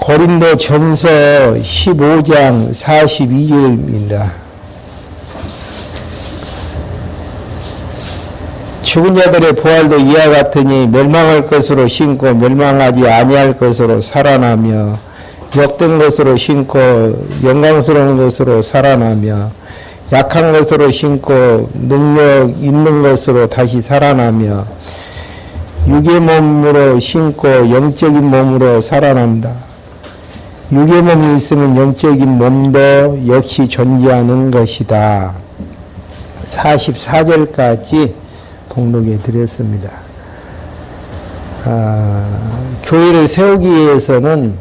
고린도 전서 15장 42절입니다. 죽은 자들의 부활도 이와 같으니 멸망할 것으로 신고 멸망하지 아니할 것으로 살아나며 욕된 것으로 신고 영광스러운 것으로 살아나며 약한 것으로 신고 능력 있는 것으로 다시 살아나며 육의 몸으로 신고 영적인 몸으로 살아난다. 육의 몸이 있으면 영적인 몸도 역시 존재하는 것이다. 44절까지 봉독해 드렸습니다. 교회를 세우기 위해서는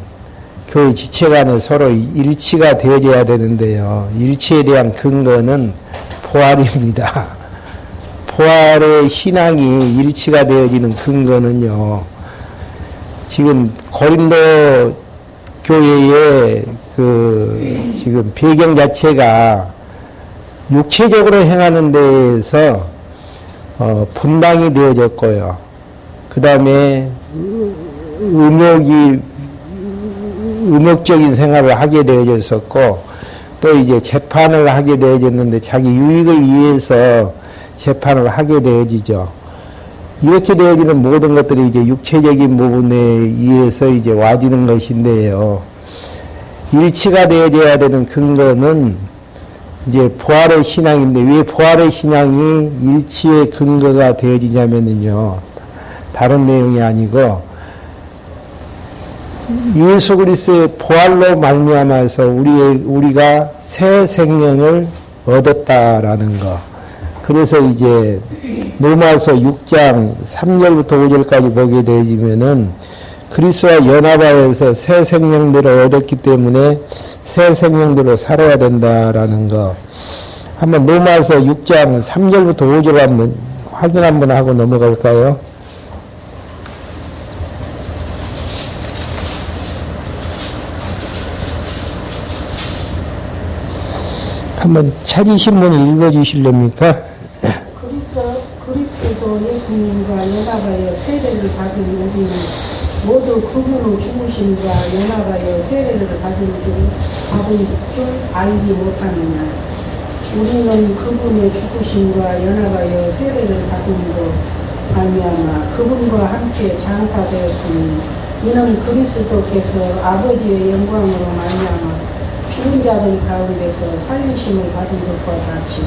교회 지체 간에 서로 일치가 되어야 되는데요. 일치에 대한 근거는 부활입니다. 부활의 신앙이 일치가 되어지는 근거는요. 지금 고린도 교회의 지금 배경 자체가 육체적으로 행하는 데에서 분당이 되어졌고요. 그 다음에 음욕적인 생활을 하게 되어졌었고, 또 이제 재판을 하게 되어졌는데 자기 유익을 위해서 재판을 하게 되어지죠. 이렇게 되어지는 모든 것들이 이제 육체적인 부분에 의해서 이제 와지는 것인데요. 일치가 되어져야 되는 근거는 이제 부활의 신앙인데, 왜 부활의 신앙이 일치의 근거가 되어지냐면요. 다른 내용이 아니고, 예수 그리스도의 부활로 말미암아서 우리가 새 생명을 얻었다라는 거. 그래서 이제 로마서 6장 3절부터 5절까지 보게 되면은 그리스도와 연합하여서 새 생명들을 얻었기 때문에 새 생명대로 살아야 된다라는 거. 한번 로마서 6장 3절부터 5절 한번 확인 한번 하고 넘어갈까요? 한번 찾으신 분이 읽어주실랍니까? 그리스도 예수님과 연합하여 세례를 받은 우리는 모두 그분의 죽으심과 연합하여 세례를 받은 줄 알지 못하느냐. 우리는 그분의 죽으심과 연합하여 세례를 받음으로 말미암아 그분과 함께 장사되었으니 이는 그리스도께서 아버지의 영광으로 말미암아 죽은 자들 가운데서 살리심을 받은 것과 같이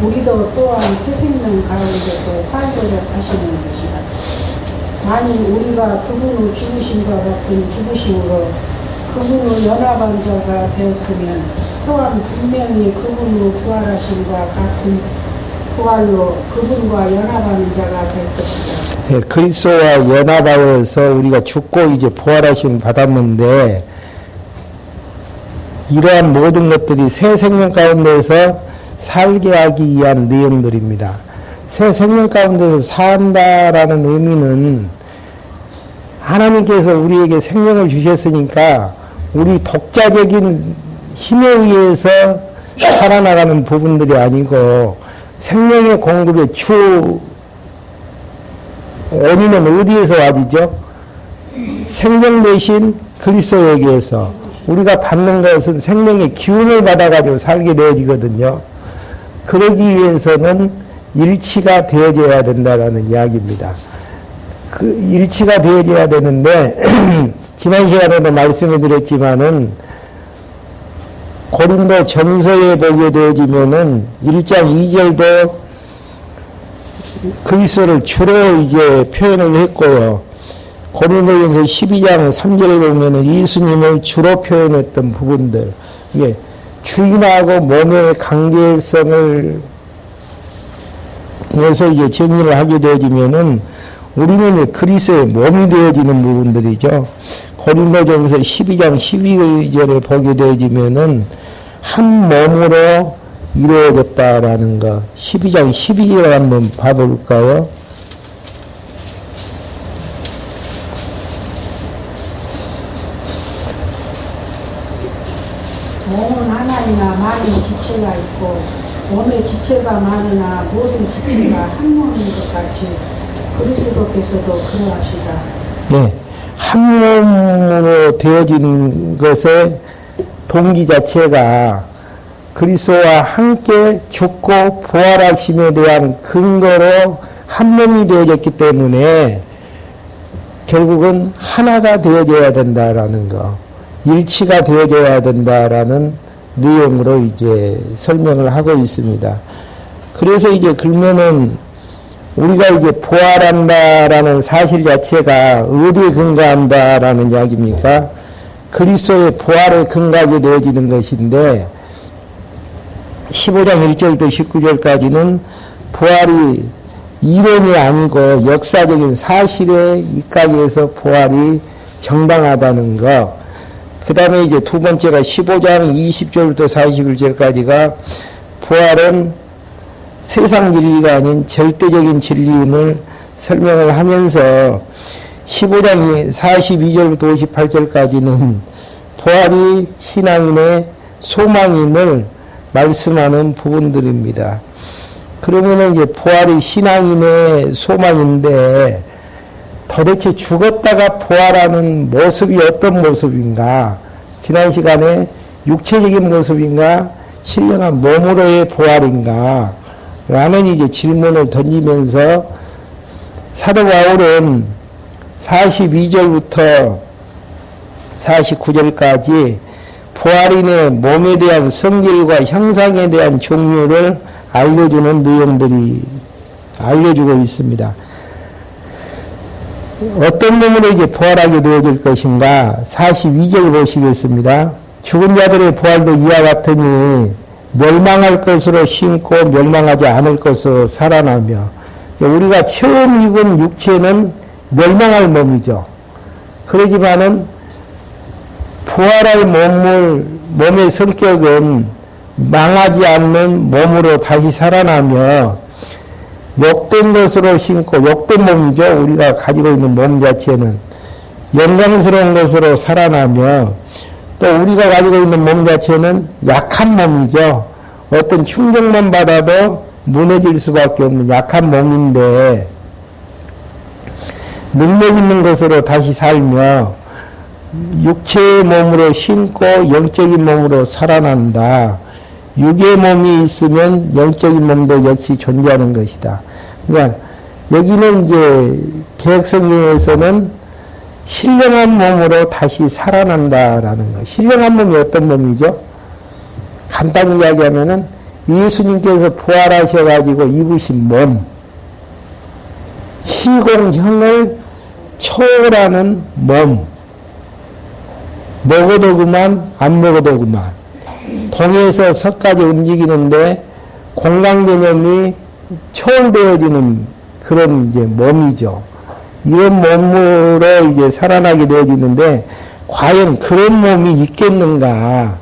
우리도 또한 새 생명 가운데서 살도록 하시는 것이다. 만일 우리가 그분의 죽으심과 같은 죽으심으로 그분의 연합한 자가 되었으면 또한 분명히 그분의 부활하심과 같은 부활로 그분과 연합하는 자가 될 것이다. 네, 그리스도와 연합하여서 우리가 죽고 이제 부활하심을 받았는데, 이러한 모든 것들이 새 생명 가운데서 살게 하기 위한 내용들입니다. 새 생명 가운데서 산다라는 의미는 하나님께서 우리에게 생명을 주셨으니까 우리 독자적인 힘에 의해서 살아나가는 부분들이 아니고, 생명의 공급의 주 원인은 어디에서 와지죠? 생명 대신 그리스도에게서. 우리가 받는 것은 생명의 기운을 받아가지고 살게 되어지거든요. 그러기 위해서는 일치가 되어져야 된다는 이야기입니다. 그 일치가 되어져야 되는데, 지난 시간에도 말씀을 드렸지만은, 고린도 전서에 보게 되어지면은 1장 2절도 그리스도를 주로 이제 표현을 했고요. 고린도전서 12장 3절에 보면은 예수님을 주로 표현했던 부분들, 이게 주인하고 몸의 관계성을 해서 이제 정리를 하게 되어지면은 우리는 그리스도의 몸이 되어지는 부분들이죠. 고린도전서 12장 12절에 보게 되어지면은 한 몸으로 이루어졌다라는 거. 12장 12절을 한번 봐볼까요? 몸은 하나이나 많은 지체가 있고 몸의 지체가 많으나 모든 지체가 한 몸인 것 같이 그리스도께서도 그러하시다. 네. 한 몸으로 되어진 것의 동기 자체가 그리스도와 함께 죽고 부활하심에 대한 근거로 한 몸이 되어졌기 때문에 결국은 하나가 되어져야 된다라는 거, 일치가 되어져야 된다라는 내용으로 이제 설명을 하고 있습니다. 그래서 이제 그러면은 우리가 이제 부활한다라는 사실 자체가 어디에 근거한다라는 이야기입니까? 그리스도의 부활에 근거하게 되어지는 것인데 15장 1절부터 19절까지는 부활이 이론이 아니고 역사적인 사실에 입각해서 부활이 정당하다는 것. 그 다음에 이제 두 번째가 15장 20절부터 41절까지가 부활은 세상 진리가 아닌 절대적인 진리임을 설명을 하면서 15장 42절부터 58절까지는 부활이 신앙인의 소망임을 말씀하는 부분들입니다. 그러면 이제 부활이 신앙인의 소망인데 도대체 죽었다가 부활하는 모습이 어떤 모습인가? 지난 시간에 육체적인 모습인가? 신령한 몸으로의 부활인가? 라는 이제 질문을 던지면서 사도 바울은 42절부터 49절까지 부활인의 몸에 대한 성질과 형상에 대한 종류를 알려주는 내용들이 알려주고 있습니다. 어떤 몸으로 이제 부활하게 되어질 것인가? 42절 보시겠습니다. 죽은 자들의 부활도 이와 같으니 멸망할 것으로 신고 멸망하지 않을 것으로 살아나며, 우리가 처음 입은 육체는 멸망할 몸이죠. 그러지만은 부활할 몸의 성격은 망하지 않는 몸으로 다시 살아나며 욕된 것으로 신고, 욕된 몸이죠. 우리가 가지고 있는 몸 자체는 영광스러운 것으로 살아나며, 또 우리가 가지고 있는 몸 자체는 약한 몸이죠. 어떤 충격만 받아도 무너질 수밖에 없는 약한 몸인데 능력 있는 것으로 다시 살며 육체의 몸으로 신고 영적인 몸으로 살아난다. 육의 몸이 있으면 영적인 몸도 역시 존재하는 것이다. 그러니까 여기는 이제 개혁성경에서는 신령한 몸으로 다시 살아난다라는 거. 신령한 몸이 어떤 몸이죠? 간단히 이야기하면은 예수님께서 부활하셔가지고 입으신 몸, 시공형을 초월하는 몸, 먹어도 그만, 안 먹어도 그만. 동에서 서까지 움직이는데 공간 개념이 초월되어지는 그런 이제 몸이죠. 이런 몸으로 이제 살아나게 되어지는데 과연 그런 몸이 있겠는가?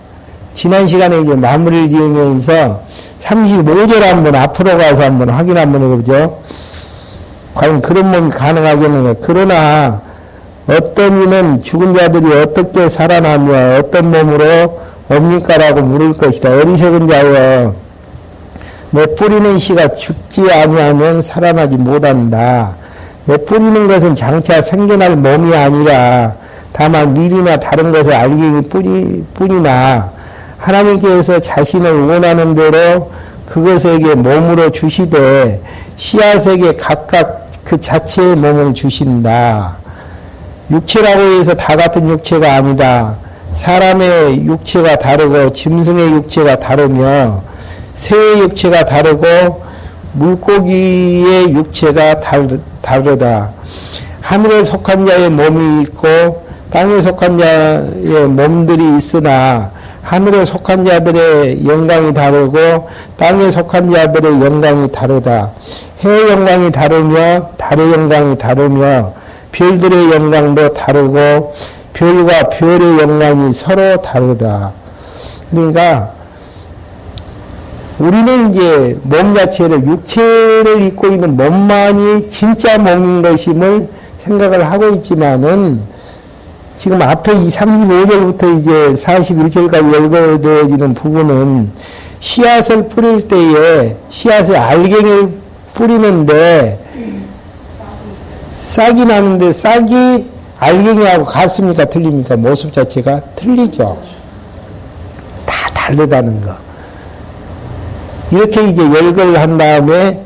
지난 시간에 이제 마무리를 지으면서 35절 한번 앞으로 가서 한번 확인 한번 해보죠. 과연 그런 몸이 가능하겠는가? 그러나 어떤 이는 죽은 자들이 어떻게 살아나며 어떤 몸으로 옵니까라고 물을 것이다. 어리석은 자여, 내 뿌리는 씨가 죽지 아니하면 살아나지 못한다. 내 뿌리는 것은 장차 생겨날 몸이 아니라 다만 밀이나 다른 것을 알기 뿐이나 하나님께서 자신을 원하는 대로 그것에게 몸으로 주시되 씨앗에게 각각 그 자체의 몸을 주신다. 육체라고 해서 다 같은 육체가 아니다. 사람의 육체가 다르고 짐승의 육체가 다르며 새의 육체가 다르고 물고기의 육체가 다르다. 하늘에 속한 자의 몸이 있고 땅에 속한 자의 몸들이 있으나 하늘에 속한 자들의 영광이 다르고 땅에 속한 자들의 영광이 다르다. 해의 영광이 다르며 달의 영광이 다르며 별들의 영광도 다르고 별과 별의 영광이 서로 다르다. 그러니까 우리는 이제 몸 자체를, 육체를 입고 있는 몸만이 진짜 몸인 것임을 생각을 하고 있지만은 지금 앞에 35절부터 이제 41절까지 열거되어지는 부분은 씨앗을 뿌릴 때에 씨앗에 알갱이를 뿌리는데 싹이 나는데 싹이 알갱이하고 같습니까? 틀립니까? 모습 자체가 틀리죠. 다 다르다는 거. 이렇게 이제 열거를 한 다음에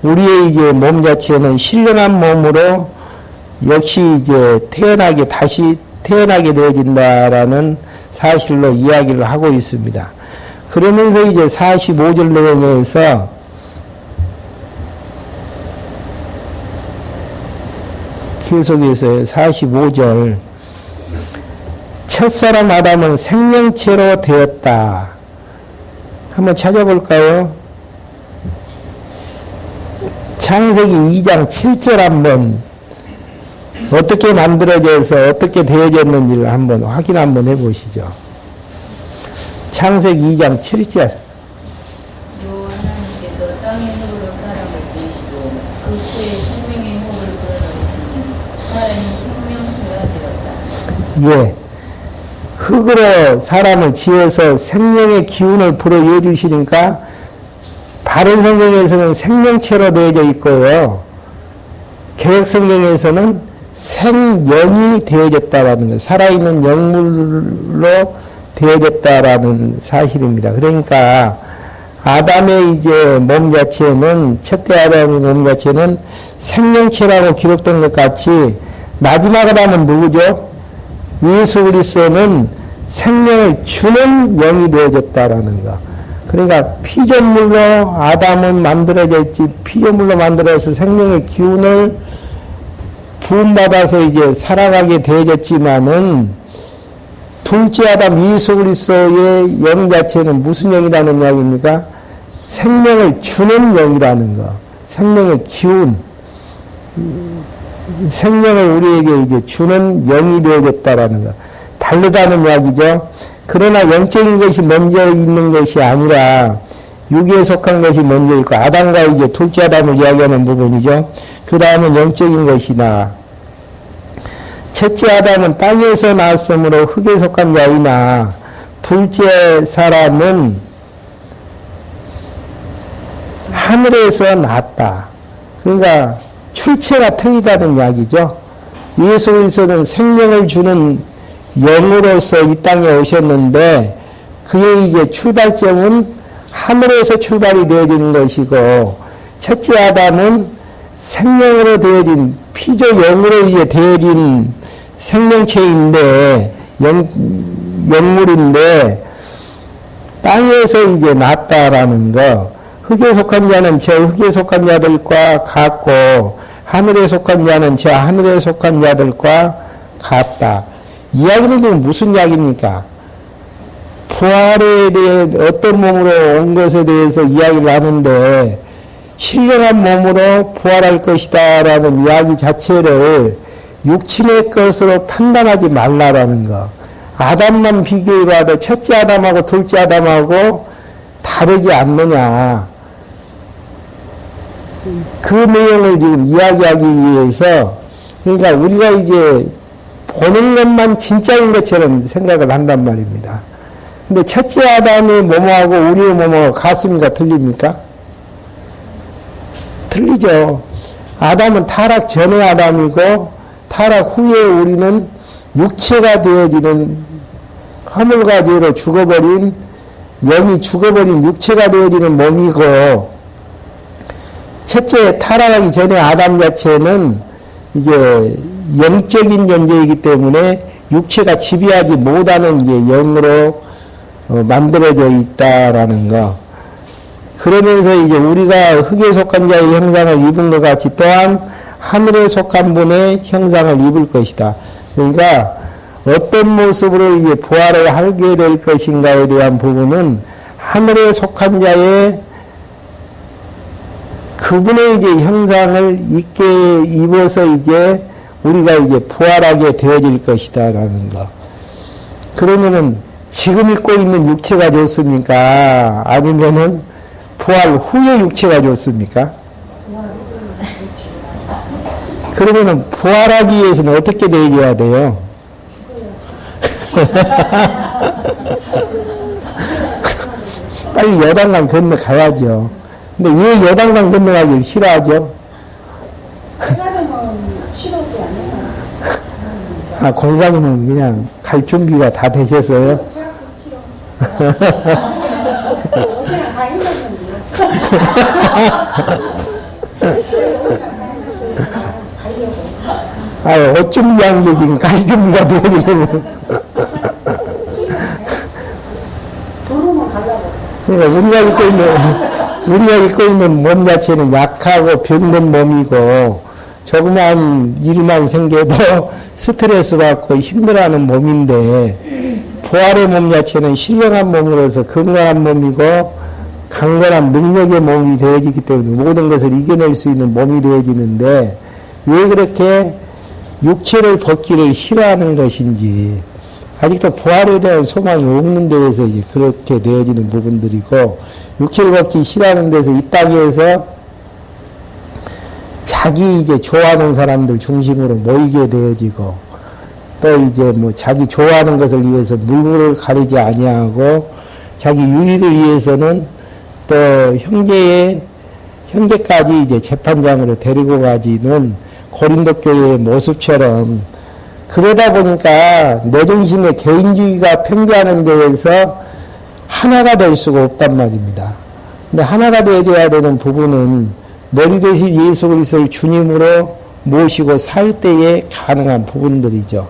우리의 이제 몸 자체는 신령한 몸으로 역시 이제 다시 태어나게 되어진다라는 사실로 이야기를 하고 있습니다. 그러면서 이제 45절 내용에서 계속해서 45절 첫사람 아담은 생명체로 되었다. 한번 찾아볼까요? 창세기 2장 7절 한번 어떻게 만들어져서 어떻게 되어졌는지를 한번 확인 한번 해보시죠. 창세기 2장 7절. 하나님께서 땅의 흙으로 사람을 지으시고 그 후에 생명의 흙을 불어넣으시니 사람이 생명체가 되었다. 예. 흙으로 사람을 지어서 생명의 기운을 불어넣어 주시니까 바른 성경에서는 생명체로 되어져 있고요. 개혁 성경에서는 생명이 되어졌다라는 거, 살아있는 영물로 되어졌다라는 사실입니다. 그러니까 아담의 이제 몸 자체는, 첫째 아담의 몸 자체는 생명체라고 기록된 것 같이 마지막 아담은 누구죠? 예수 그리스도는 생명을 주는 영이 되어졌다라는 거. 그러니까 피조물로 아담은 만들어져 있지, 피조물로 만들어서 생명의 기운을 부음받아서 이제 살아가게 되어졌지만은 둘째 아담 예수 그리스도의 영 자체는 무슨 영이라는 이야기입니까? 생명을 주는 영이라는 거. 생명의 기운. 생명을 우리에게 이제 주는 영이 되어졌다라는 거. 다르다는 이야기죠. 그러나 영적인 것이 먼저 있는 것이 아니라 육에 속한 것이 먼저 있고 아담과 이제 둘째 아담을 이야기하는 부분이죠. 그 다음은 영적인 것이나 첫째 아담은 땅에서 나왔으므로 흙에 속한 자이나 둘째 사람은 하늘에서 났다. 그러니까 출처가 틀리다는 이야기죠. 예수 그리스도는 생명을 주는 영으로서 이 땅에 오셨는데 그의 이제 출발점은 하늘에서 출발이 되어지는 것이고 첫째 아담은 생명으로 되어진 피조 영으로 이제 되어진 생명체인데 영물인데 땅에서 이제 났다라는 거. 흙에 속한 자는 저 흙에 속한 자들과 같고 하늘에 속한 자는 저 하늘에 속한 자들과 같다. 이야기는 지금 무슨 이야기입니까? 부활에 대해 어떤 몸으로 온 것에 대해서 이야기를 하는데 신령한 몸으로 부활할 것이다 라는 이야기 자체를 육신의 것으로 판단하지 말라라는 거. 아담만 비교해봐도 첫째 아담하고 둘째 아담하고 다르지 않느냐. 그 내용을 지금 이야기하기 위해서, 그러니까 우리가 이제 보는 것만 진짜인 것처럼 생각을 한단 말입니다. 근데 첫째 아담의 몸하고 우리의 몸하고 같습니까? 틀립니까? 틀리죠. 아담은 타락 전의 아담이고 타락 후에 우리는 육체가 되어지는 하물과 죄로 죽어버린 영이 죽어버린 육체가 되어지는 몸이고 첫째 타락하기 전에 아담 자체는 이제 영적인 존재이기 때문에 육체가 지배하지 못하는 이제 영으로 만들어져 있다라는 거. 그러면서 이제 우리가 흙에 속한 자의 형상을 입은 것 같이 또한 하늘에 속한 분의 형상을 입을 것이다. 그러니까 어떤 모습으로 이제 부활을 하게 될 것인가에 대한 부분은 하늘에 속한 자의 그분의 이제 형상을 입게 입어서 이제 우리가 이제 부활하게 되어질 것이다라는 거. 그러면은 지금 입고 있는 육체가 좋습니까? 아니면은 부활 후에 육체가 좋습니까? 그러면은 부활하기 위해서는 어떻게 되어야 돼요? 빨리 요단강 건너가야죠. 근데 왜 요단강 건너가기를 싫어하죠? 아, 공사님은 그냥 갈 준비가 다 되셨어요? 그냥 다 힘들었는데. 아유, 옷 준비한 게 지금 갈 준비가 돼요, 지금. 도로만 가려고. 그러니까 우리가 입고 있는 몸 자체는 약하고 병든 몸이고, 조그만 일만 생겨도 스트레스 받고 힘들어하는 몸인데, 부활의 몸 자체는 신령한 몸으로서 건강한 몸이고, 강건한 능력의 몸이 되어지기 때문에 모든 것을 이겨낼 수 있는 몸이 되어지는데, 왜 그렇게 육체를 벗기를 싫어하는 것인지, 아직도 부활에 대한 소망이 없는 데에서 이제 그렇게 되어지는 부분들이고, 육체를 벗기 싫어하는 데서 이 땅에서 자기 이제 좋아하는 사람들 중심으로 모이게 되어지고, 또 이제 뭐 자기 좋아하는 것을 위해서 물불을 가리지 아니하고, 자기 유익을 위해서는 또 형제까지 이제 재판장으로 데리고 가지는 고린도 교회의 모습처럼, 그러다 보니까 내 중심의 개인주의가 팽배하는 데에서 하나가 될 수가 없단 말입니다. 근데 하나가 되어야 되는 부분은 머리 대신 예수 그리스도를 주님으로 모시고 살 때에 가능한 부분들이죠.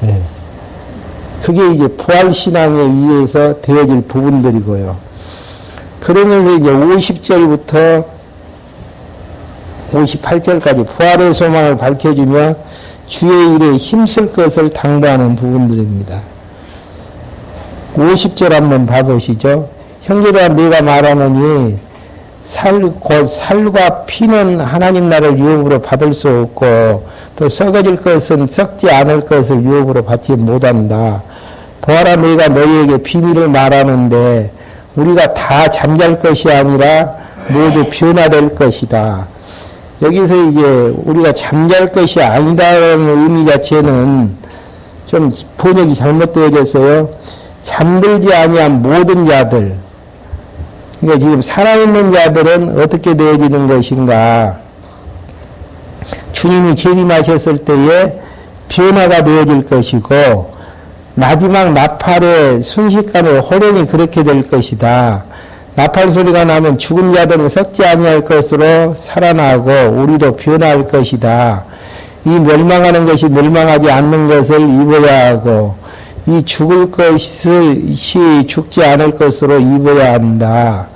네. 그게 이제 부활신앙에 의해서 되어질 부분들이고요. 그러면서 이제 50절부터 58절까지 부활의 소망을 밝혀주며 주의 일에 힘쓸 것을 당부하는 부분들입니다. 50절 한번 봐보시죠. 형제들아 내가 말하노니 곧 살과 피는 하나님 나라를 유업으로 받을 수 없고 또 썩어질 것은 썩지 않을 것을 유업으로 받지 못한다. 보아라 내가 너희에게 비밀을 말하는데 우리가 다 잠잘 것이 아니라 모두 변화될 것이다. 여기서 이제 우리가 잠잘 것이 아니다라는 의미 자체는 좀 번역이 잘못되어졌어요. 잠들지 아니한 모든 자들. 그러니까 지금 살아있는 자들은 어떻게 되어지는 것인가? 주님이 재림하셨을 때에 변화가 되어질 것이고 마지막 나팔의 순식간에 호련히 그렇게 될 것이다. 나팔 소리가 나면 죽은 자들은 썩지 아니할 것으로 살아나고 우리도 변화할 것이다. 이 멸망하는 것이 멸망하지 않는 것을 입어야 하고 이 죽을 것이 죽지 않을 것으로 입어야 한다.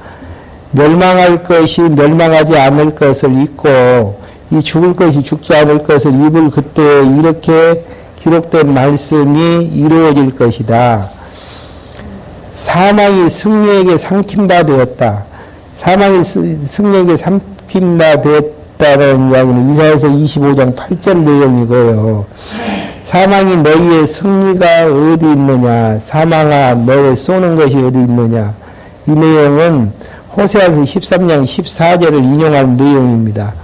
멸망할 것이 멸망하지 않을 것을 입고 이 죽을 것이 죽지 않을 것을 입을 그때 이렇게 기록된 말씀이 이루어질 것이다. 사망이 승리에게 삼킨바 되었다. 사망이 승리에게 삼킨바 되었다는 이야기는 이사야서 25장 8절 내용이고요. 사망이 너희의 승리가 어디 있느냐? 사망아 너의 쏘는 것이 어디 있느냐? 이 내용은 호세아서 13장 14절을 인용한 내용입니다.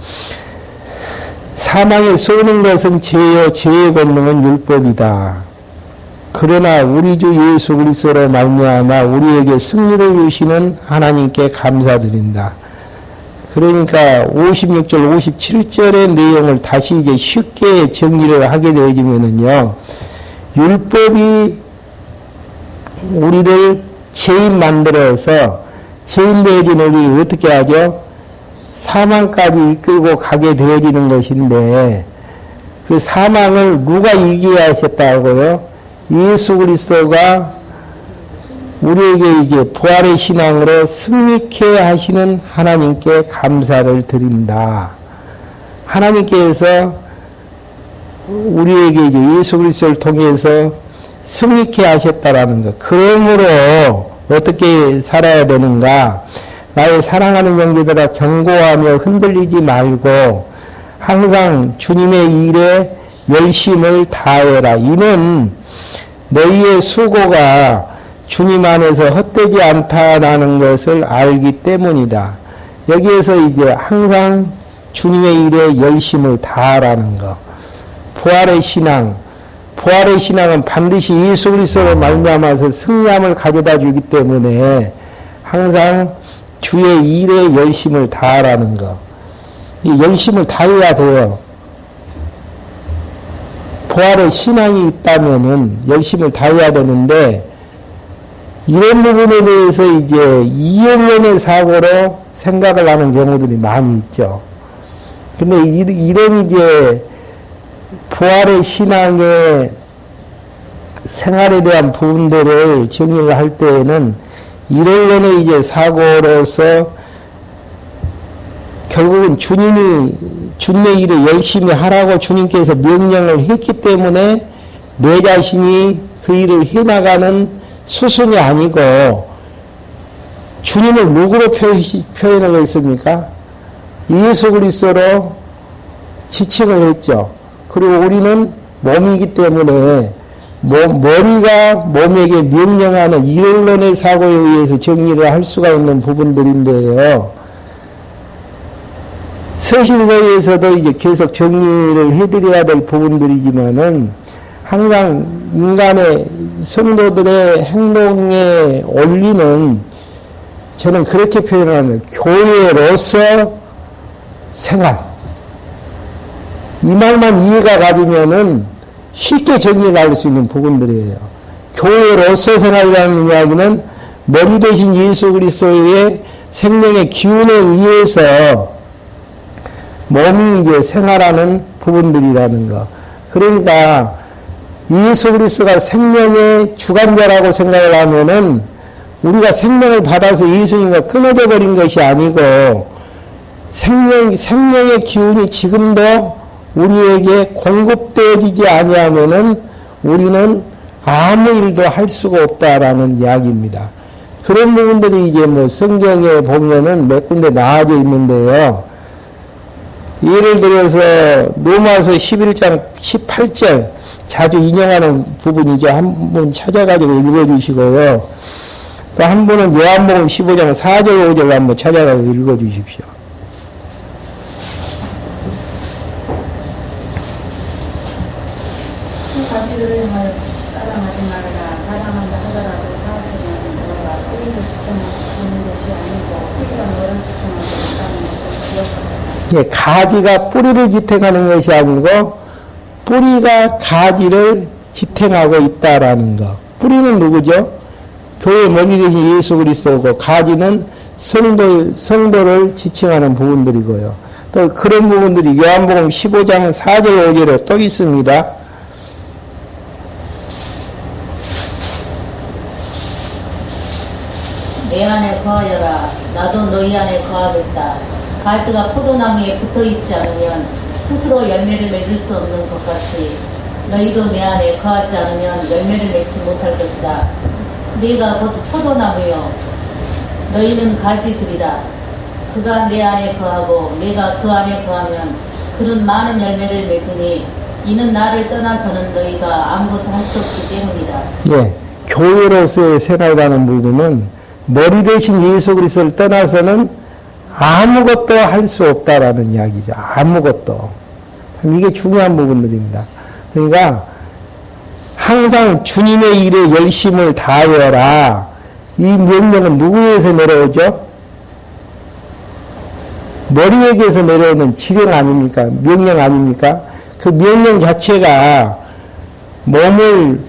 사망에 쏘는 것은 죄요 죄의 권능은 율법이다. 그러나 우리 주 예수 그리스도로 말미암아 우리에게 승리를 주시는 하나님께 감사드린다. 그러니까 56절, 57절의 내용을 다시 이제 쉽게 정리를 하게 되어지면은요, 율법이 우리를 죄인 만들어서 죄인 되어진 우리를 어떻게 하죠? 사망까지 이끌고 가게 되어지는 것인데, 그 사망을 누가 이기게 하셨다고요? 예수 그리스도가 우리에게 이제 부활의 신앙으로 승리케 하시는 하나님께 감사를 드린다. 하나님께서 우리에게 이제 예수 그리스도를 통해서 승리케 하셨다라는 것. 그러므로 어떻게 살아야 되는가? 나의 사랑하는 형제들아 경고하며 흔들리지 말고 항상 주님의 일에 열심을 다해라. 이는 너희의 수고가 주님 안에서 헛되지 않다라는 것을 알기 때문이다. 여기에서 이제 항상 주님의 일에 열심을 다하라는 것. 부활의 신앙은 반드시 예수 그리스도로 말미암아서 승리함을 가져다 주기 때문에 항상 주의 일에 열심을 다하라는 것. 이 열심을 다해야 돼요. 부활의 신앙이 있다면은 열심을 다해야 되는데, 이런 부분에 대해서 이제 이용론의 사고로 생각을 하는 경우들이 많이 있죠. 근데 이런 이제 부활의 신앙의 생활에 대한 부분들을 정리를 할 때에는 이론론의 이제 사고로서 결국은 주님이 주님의 일을 열심히 하라고 주님께서 명령을 했기 때문에 내 자신이 그 일을 해나가는 수순이 아니고, 주님을 누구로 표현을 했습니까? 예수 그리스도로 지칭을 했죠. 그리고 우리는 몸이기 때문에 머리가 몸에게 명령하는 이론론의 사고에 의해서 정리를 할 수가 있는 부분들인데요. 서신서에서도 이제 계속 정리를 해드려야 될 부분들이지만은 항상 인간의 성도들의 행동의 원리는 저는 그렇게 표현합니다. 교회로서 생활. 이 말만 이해가 가지면은 쉽게 정리를 할 수 있는 부분들이에요. 교회로서 생활이라는 이야기는 머리 대신 예수 그리스도의 생명의 기운에 의해서 몸이 이제 생활하는 부분들이라는 거. 그러니까 예수 그리스도가 생명의 주관자라고 생각을 하면은 우리가 생명을 받아서 예수님과 끊어져 버린 것이 아니고 생명의 기운이 지금도 우리에게 공급되어지지 아니하면은 우리는 아무 일도 할 수가 없다라는 이야기입니다. 그런 부분들이 이제 뭐 성경에 보면은 몇 군데 나와져 있는데요. 예를 들어서 로마서 11장 18절 자주 인용하는 부분이죠. 한번 찾아가지고 읽어주시고요. 또 한 분은 요한복음 15장 4절 5절 한번 찾아가서 읽어주십시오. 가지를 향하여 따라하지 말라. 자랑한다 하더라도 사실은 너가 뿌리를 지켜놓는 것이 아니고 뿌리가 너를 지켜놓는 것이라는 것을 기억하라. 예, 가지가 뿌리를 지탱하는 것이 아니고 뿌리가 가지를 지탱하고 있다라는 것. 뿌리는 누구죠? 교회 머리 대신 예수 그리스도고, 가지는 성도를 지칭하는 부분들이고요. 또 그런 부분들이 요한복음 15장 4절 5절에 또 있습니다. 내 안에 거하여라. 나도 너희 안에 거하겠다. 가지가 포도나무에 붙어있지 않으면 스스로 열매를 맺을 수 없는 것 같이 너희도 내 안에 거하지 않으면 열매를 맺지 못할 것이다. 네가 곧 포도나무요 너희는 가지들이다. 그가 내 안에 거하고 내가 그 안에 거하면 그는 많은 열매를 맺으니 이는 나를 떠나서는 너희가 아무것도 할 수 없기 때문이다. 예, 교회로서의 생활이라는 부분은 머리 대신 예수 그리스도를 떠나서는 아무것도 할 수 없다라는 이야기죠. 아무것도. 이게 중요한 부분들입니다. 그러니까 항상 주님의 일에 열심을 다하여라. 이 명령은 누구에게서 내려오죠? 머리에게서 내려오는 지령 아닙니까? 명령 아닙니까? 그 명령 자체가 몸을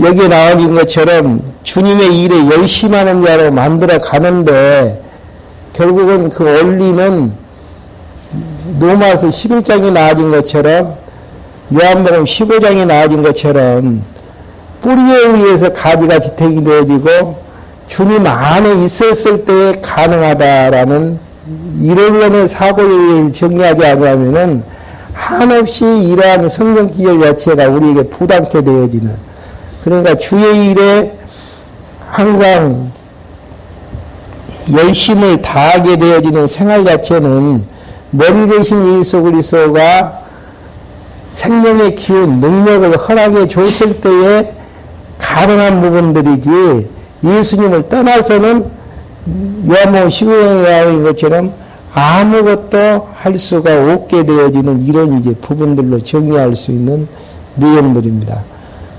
여기에 나와진 것처럼 주님의 일에 열심하는 자로 만들어 가는데, 결국은 그 원리는 로마서 11장이 나와진 것처럼, 요한복음 15장이 나와진 것처럼 뿌리에 의해서 가지가 지탱이 되어지고 주님 안에 있었을 때 가능하다라는 이론론의 사고에 의해 정리하지 않으면은 한없이 이러한 성경 기절 자체가 우리에게 부담케 되어지는, 그러니까 주의 일에 항상 열심을 다하게 되어지는 생활 자체는 머리 대신 예수 그리스도가 생명의 기운, 능력을 허락해 줬을 때에 가능한 부분들이지, 예수님을 떠나서는 요한복음 15장에 나온 것처럼 아무것도 할 수가 없게 되어지는 이런 이제 부분들로 정리할 수 있는 내용들입니다.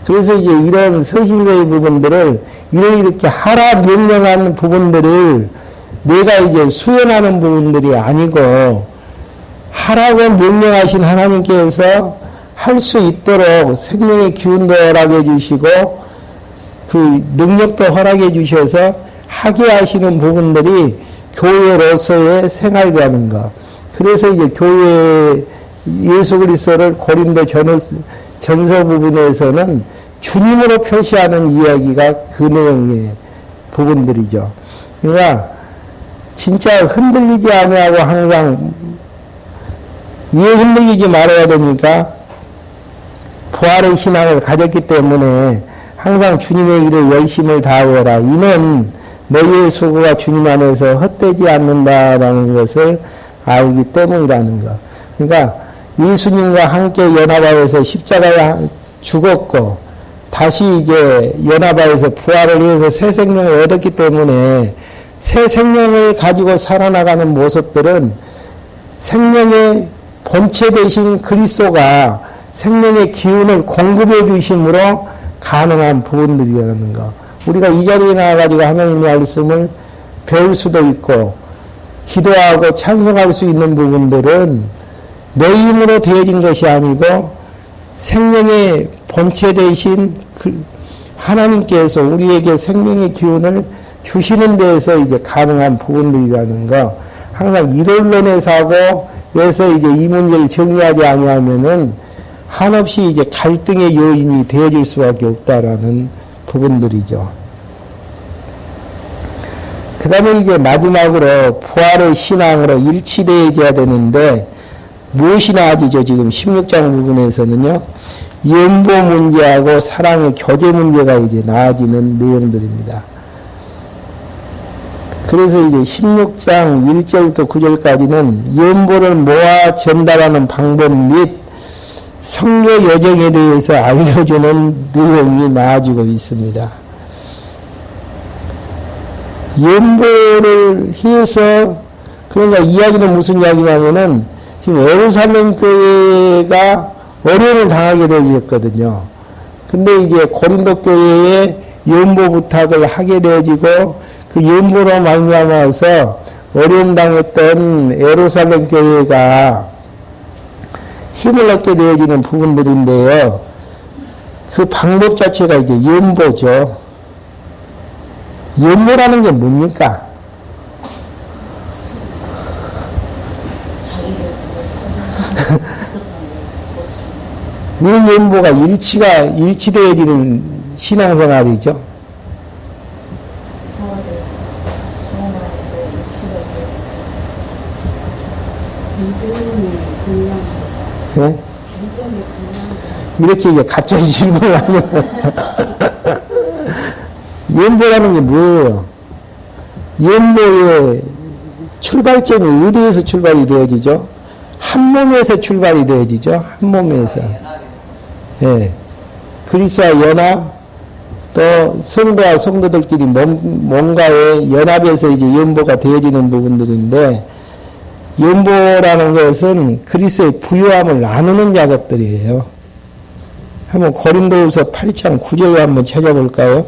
그래서 이제 이런 서신서의 부분들을 이렇게 하라 명령하는 부분들을 내가 이제 수행하는 부분들이 아니고, 하라고 명령하신 하나님께서 할 수 있도록 생명의 기운도 허락해 주시고 그 능력도 허락해 주셔서 하게 하시는 부분들이 교회로서의 생활이라는 것. 그래서 이제 교회 예수 그리스도를 고린도 전서 부분에서는 주님으로 표시하는 이야기가 그 내용의 부분들이죠. 그러니까 진짜 흔들리지 아니하고 항상 왜 흔들리지 말아야 됩니까? 부활의 신앙을 가졌기 때문에 항상 주님의 일에 열심을 다하여라. 이는 너희의 수고가 주님 안에서 헛되지 않는다라는 것을 알기 때문이라는 것. 그러니까 예수님과 함께 연합하여서 십자가에 죽었고 다시 이제 연합하여서 부활을 위해서 새 생명을 얻었기 때문에 새 생명을 가지고 살아나가는 모습들은 생명의 본체 되신 그리스도가 생명의 기운을 공급해 주심으로 가능한 부분들이라는 것. 우리가 이 자리에 나와가지고 하나님의 말씀을 배울 수도 있고 기도하고 찬송할 수 있는 부분들은 내 힘으로 되어진 것이 아니고 생명의 본체 되신 하나님께서 우리에게 생명의 기운을 주시는 데에서 이제 가능한 부분들이라는 거. 항상 이론론의 사고에서 이제 이 문제를 정리하지 아니하면은 한없이 이제 갈등의 요인이 되어질 수밖에 없다라는 부분들이죠. 그 다음에 이제 마지막으로 부활의 신앙으로 일치되어야 되는데 무엇이 나아지죠? 지금 16장 부분에서는요. 연보 문제하고 사랑의 교제 문제가 이제 나아지는 내용들입니다. 그래서 이제 16장 1절부터 9절까지는 연보를 모아 전달하는 방법 및 성교 여정에 대해서 알려주는 내용이 나아지고 있습니다. 연보를 해서 그러니까 이야기는 무슨 이야기냐면은 지금 예루살렘 교회가 어려움을 당하게 되었거든요. 근데 이제 고린도 교회에 연보 부탁을 하게 되어지고 그 연보로 말미암아서 어려움 당했던 예루살렘 교회가 힘을 얻게 되어지는 부분들인데요. 그 방법 자체가 이제 연보죠. 연보라는 게 뭡니까? 왜 연보가 일치되어지는 신앙생활이죠? 네? 이렇게 이제 갑자기 질문을 하면 연보라는 게 뭐예요? 연보의 출발점이 어디에서 출발이 되어지죠? 한 몸에서 출발이 되어지죠? 한 몸에서. 예. 그리스도와 연합, 또 성도와 성도들끼리 뭔가의 연합에서 이제 연보가 되어지는 부분들인데, 연보라는 것은 그리스도의 부요함을 나누는 작업들이에요. 한번 고린도후서 8장 9절 한번 찾아볼까요?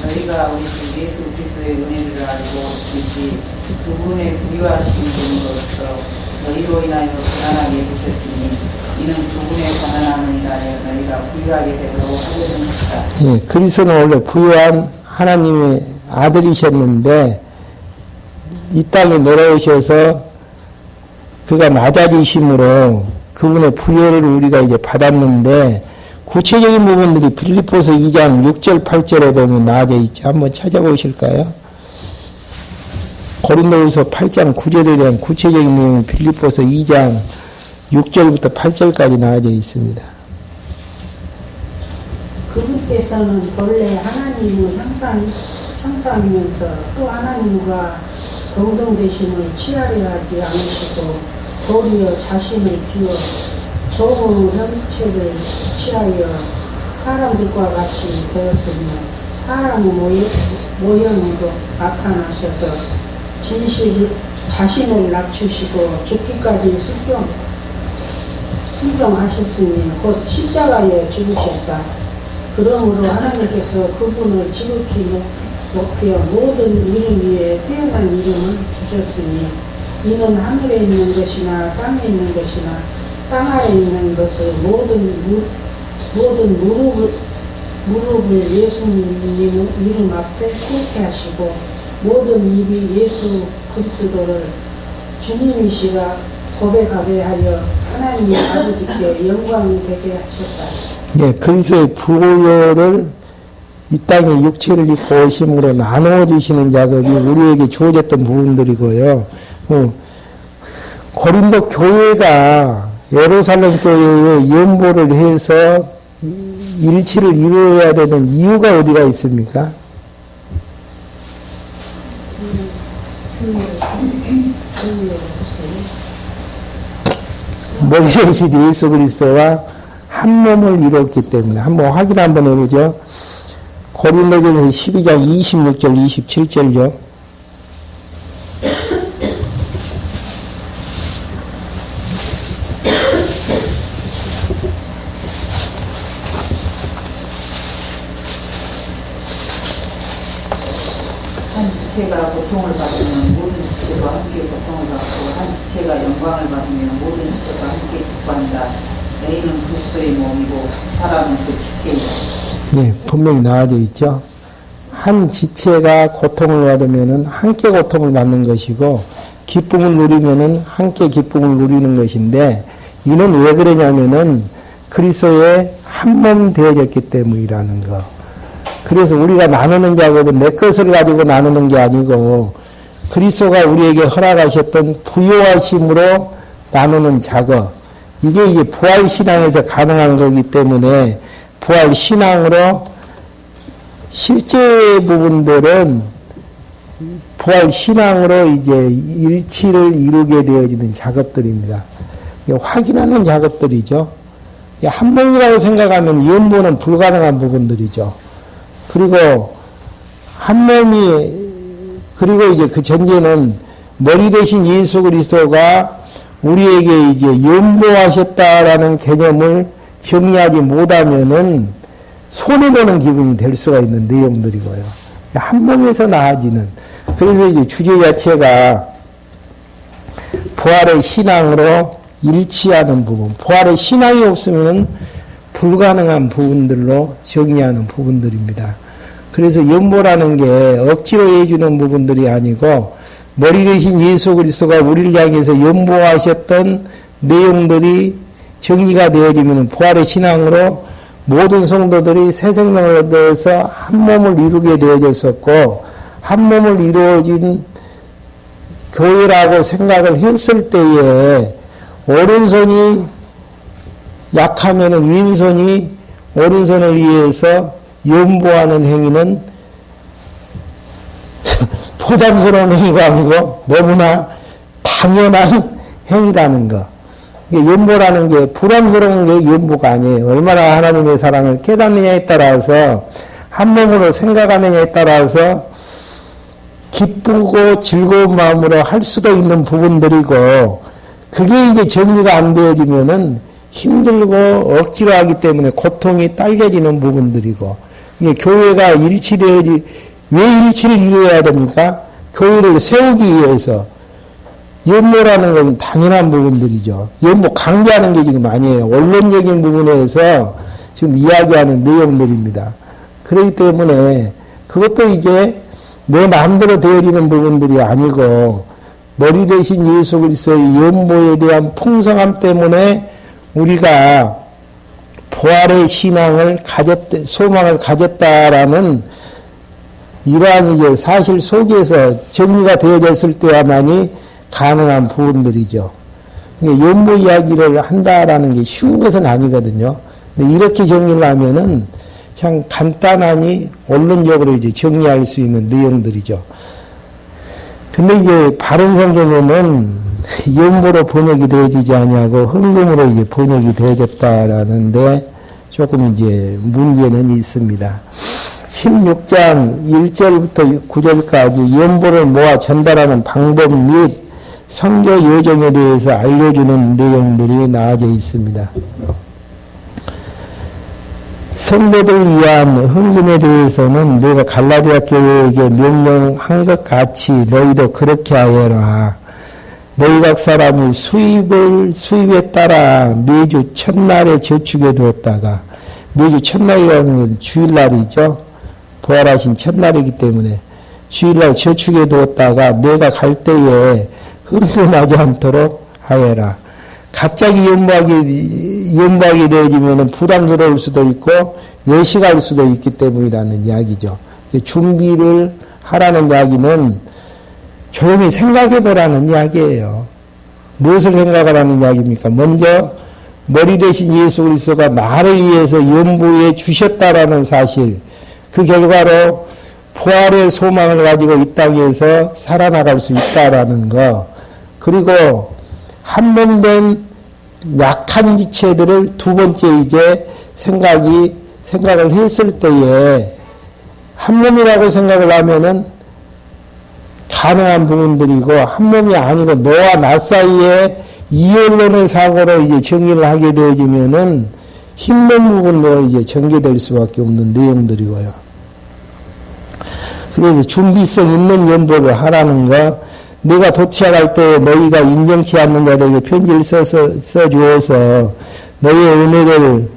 너희가 우리 주 예수 그리스도의 은혜를 알고 계시 두 분의 부유하신 분으로서 너희로 인하여 가난하게 되셨으니 이는 두 분의 가난함을 인하여 너희가 부유하게 되도록 하려는 것이다. 예, 그리스도는 원래 부유한 하나님의 아들이셨는데 이 땅에 내려오셔서 그가 낮아지심으로 그분의 부여를 우리가 이제 받았는데 구체적인 부분들이 빌립보서 2장 6절 8절에 보면 나와져 있죠. 한번 찾아보실까요? 고린도후서 8장 9절에 대한 구체적인 내용이 빌립보서 2장 6절부터 8절까지 나와져 있습니다. 그분께서는 본래 하나님을 형상이면서 또 하나님과 동등되심을 취하려 하지 않으시고 도리어 자신을 비워 좋은 형체를 취하여 사람들과 같이 되었으며 사람의 모형으로 나타나셔서 자신을 낮추시고 죽기까지 순종하셨으니 곧 십자가에 죽으셨다. 그러므로 하나님께서 그분을 지극히 높여 모든 이름 위에 뛰어난 이름을 주셨으니 이는 하늘에 있는 것이나 땅에 있는 것이나 땅 아래에 있는 것을 모든 무릎을 예수님 이름 앞에 꿇게 하시고 모든 입이 예수 그리스도를 주님이시라 고백하게 하여 하나님 아버지께 영광이 되게 하셨다. 예, 그리스도의 부활을 이 땅에 육체를 입고 오심으로 나누어 주시는 작업이 우리에게 주어졌던 부분들이고요. 고린도 교회가 예루살렘 교회에 연보를 해서 일치를 이루어야 되는 이유가 어디가 있습니까? 머리 대신 예수 그리스도와 한 몸을 이뤘기 때문에 한번 확인 한번 해보죠. 고린도전서 12장 26절 27절요. 한 지체가 고통을 받으면 모든 지체가 함께 고통을 받고 한 지체가 영광을 받으면 모든 지체가 함께 기뻐한다. 너희는 그리스도의 몸이고 사람은 그 지체이다. 네, 분명히 나와져 있죠. 한 지체가 고통을 받으면은 함께 고통을 받는 것이고, 기쁨을 누리면은 함께 기쁨을 누리는 것인데, 이는 왜 그러냐면은 그리스도의 한 몸 되어졌기 때문이라는 거. 그래서 우리가 나누는 작업은 내 것을 가지고 나누는 게 아니고, 그리스도가 우리에게 허락하셨던 부요하심으로 나누는 작업. 이게 이제 부활신앙에서 가능한 거기 때문에, 부활신앙으로 실제 부분들은 부활신앙으로 이제 일치를 이루게 되어지는 작업들입니다. 확인하는 작업들이죠. 한 몸이라고 생각하면 연보는 불가능한 부분들이죠. 그리고 한 몸이, 그리고 이제 그 전제는 머리 대신 예수 그리스도가 우리에게 이제 연보하셨다라는 개념을 정리하지 못하면은 손해보는 기분이 될 수가 있는 내용들이고요. 한 몸에서 나아지는. 그래서 이제 주제 자체가 부활의 신앙으로 일치하는 부분. 부활의 신앙이 없으면은 불가능한 부분들로 정의하는 부분들입니다. 그래서 연보라는 게 억지로 해주는 부분들이 아니고 머리 대신 예수 그리스도가 우리를 향해서 연보하셨던 내용들이 정리가 되어지면 부활의 신앙으로 모든 성도들이 새 생명을 얻어서 한 몸을 이루게 되어졌었고, 한 몸을 이루어진 교회라고 생각을 했을 때에 오른손이 약하면 왼손이 오른손을 위해서 연보하는 행위는 부담스러운 행위가 아니고 너무나 당연한 행위라는 거. 연보라는 게 부담스러운 게 연보가 아니에요. 얼마나 하나님의 사랑을 깨닫느냐에 따라서, 한 몸으로 생각하느냐에 따라서 기쁘고 즐거운 마음으로 할 수도 있는 부분들이고, 그게 이제 정리가 안 되어지면은 힘들고 억지로 하기 때문에 고통이 딸려지는 부분들이고, 이게 교회가 왜 일치를 이루어야 됩니까? 교회를 세우기 위해서. 연보라는 것은 당연한 부분들이죠. 연보 강조하는 게 지금 아니에요. 원론적인 부분에서 지금 이야기하는 내용들입니다. 그렇기 때문에 그것도 이제 내 마음대로 되어지는 부분들이 아니고, 머리 대신 예수 그리스도의 연보에 대한 풍성함 때문에 우리가 부활의 신앙을 소망을 가졌다라는 이러한 이제 사실 속에서 정리가 되어졌을 때야만이 가능한 부분들이죠. 연보 이야기를 한다라는 게 쉬운 것은 아니거든요. 근데 이렇게 정리를 하면은 참 간단하니 원론적으로 이제 정리할 수 있는 내용들이죠. 근데 이제 바른 성경에는 연보로 번역이 되어지지 아니하고 헌금으로 이제 번역이 되어졌다라는데 조금 이제 문제는 있습니다. 16장 1절부터 9절까지 연보를 모아 전달하는 방법 및 선교 여정에 대해서 알려주는 내용들이 나와져 있습니다. 성도들 위한 헌금에 대해서는 내가 갈라디아 교회에게 명령한 것 같이 너희도 그렇게 하여라. 너희 각 사람이 수입에 따라 매주 첫날에 저축해 두었다가, 매주 첫날이라는 것은 주일날이죠. 부활하신 첫날이기 때문에 주일날 저축해 두었다가 내가 갈 때에 흠금하지 않도록 하여라. 갑자기 연박이 되어지면 부담스러울 수도 있고 외식할 수도 있기 때문이라는 이야기죠. 준비를 하라는 이야기는 조용히 생각해보라는 이야기예요. 무엇을 생각하라는 이야기입니까? 먼저 머리 대신 예수 그리스도가 나를 위해서 연보해 주셨다라는 사실, 그 결과로 부활의 소망을 가지고 이 땅에서 살아나갈 수 있다라는 거, 그리고 한 몸 된 약한 지체들을 두 번째 이제 생각을 했을 때에 한 몸이라고 생각을 하면은 가능한 부분들이고, 한 몸이 아니고 너와 나 사이에 이언론의 사고로 이제 정의를 하게 되어지면은 힘든 부분으로 이제 전개될 수밖에 없는 내용들이고요. 그래서 준비성 있는 연보를 하라는 거, 내가 도착할 때 너희가 인정치 않는 자들에게 편지를 써주어서 너희의 은혜를,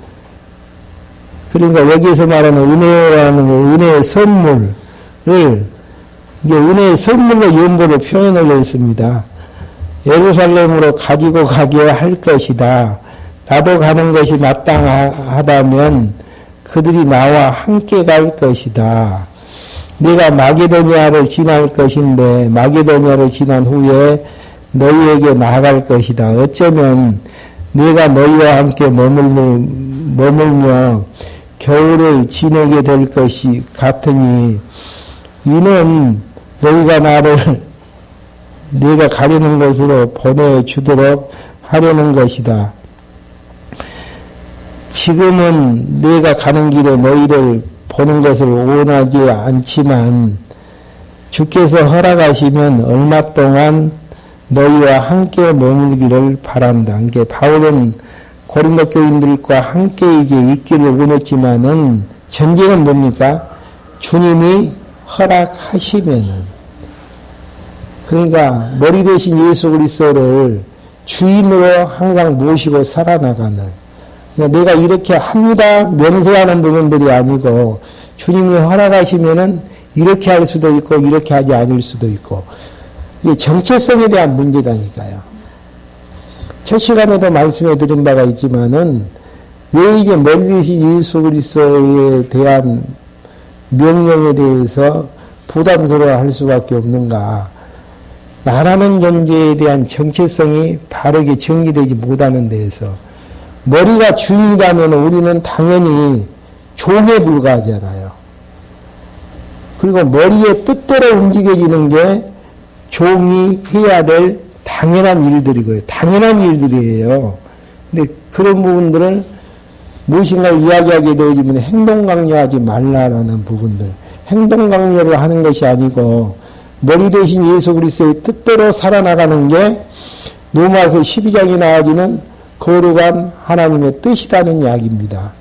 그러니까 여기에서 말하는 은혜라는 거, 은혜의 선물을, 이게 은혜의 선물로 연보를 표현을 했습니다. 예루살렘으로 가지고 가게 할 것이다. 나도 가는 것이 마땅하다면 그들이 나와 함께 갈 것이다. 내가 마게도니아를 지날 것인데 마게도니아를 지난 후에 너희에게 나아갈 것이다. 어쩌면 내가 너희와 함께 머물며 겨울을 지내게 될 것이 같으니 이는 너희가 나를 네가 가려는 곳으로 보내주도록 하려는 것이다. 지금은 내가 가는 길에 너희를 보는 것을 원하지 않지만 주께서 허락하시면 얼마 동안 너희와 함께 머물기를 바란다. 이게 바울은 고린도 교인들과 함께 이제 있기를 원했지만은 전제는 뭡니까? 주님이 허락하시면은. 그러니까 머리 대신 예수 그리스도를 주인으로 항상 모시고 살아나가는, 내가 이렇게 합니다 면세하는 부분들이 아니고 주님이 허락하시면은 이렇게 할 수도 있고 이렇게 하지 않을 수도 있고, 이게 정체성에 대한 문제다니까요. 첫 시간에도 말씀해 드린 바가 있지만은 왜 이게 머리 대신 예수 그리스도에 대한 명령에 대해서 부담스러워 할 수밖에 없는가? 나라는 존재에 대한 정체성이 바르게 정리되지 못하는 데에서, 머리가 주인이라면 우리는 당연히 종에 불과하잖아요. 그리고 머리의 뜻대로 움직여지는 게 종이 해야 될 당연한 일들이고요. 당연한 일들이에요. 근데 그런 부분들을 무엇인가를 이야기하게 되어지면 행동 강요하지 말라라는 부분들. 행동 강요를 하는 것이 아니고 머리 대신 예수 그리스도의 뜻대로 살아나가는 게 로마서 12장에 나와지는 거룩한 하나님의 뜻이라는 이야기입니다.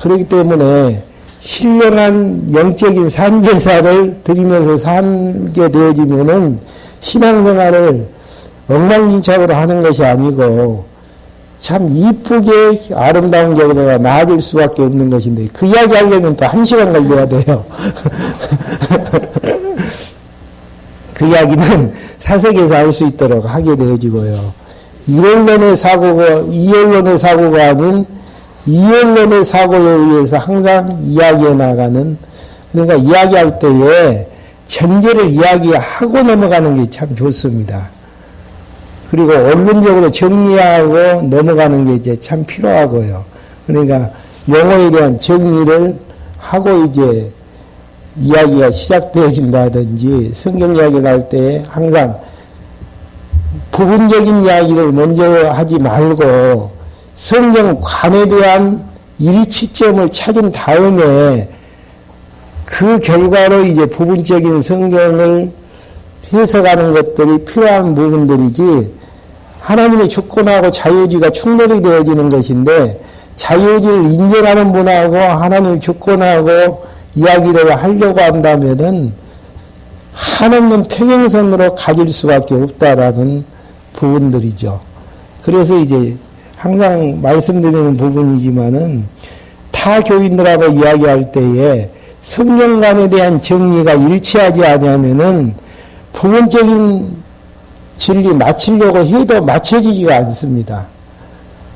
그렇기 때문에 신령한 영적인 산제사를 드리면서 살게 되어지면은 신앙생활을 엉망진창으로 하는 것이 아니고 참 이쁘게 아름다운 경우가 나아질 수밖에 없는 것인데, 그 이야기 하려면 또 1시간 걸려야 돼요. 그 이야기는 사색에서 할 수 있도록 하게 되어지고요. 이언론의 사고가 아닌 이언론의 사고에 의해서 항상 이야기해 나가는, 그러니까 이야기할 때에 전제를 이야기하고 넘어가는 게 참 좋습니다. 그리고 언론적으로 정리하고 넘어가는 게 이제 참 필요하고요. 그러니까 용어에 대한 정리를 하고 이제 이야기가 시작되어진다든지, 성경 이야기를 할 때 항상 부분적인 이야기를 먼저 하지 말고 성경관에 대한 일치점을 찾은 다음에 그 결과로 이제 부분적인 성경을 해석하는 것들이 필요한 부분들이지, 하나님의 주권하고 자유주의가 충돌이 되어지는 것인데 자유의지를 인정하는 분하고 하나님 주권하고 이야기를 하려고 한다면은 한없는 평행선으로 가질 수밖에 없다라는 부분들이죠. 그래서 이제 항상 말씀드리는 부분이지만은 타 교인들하고 이야기할 때에 성경관에 대한 정리가 일치하지 않으면은 부분적인 진리 맞추려고 해도 맞춰지지가 않습니다.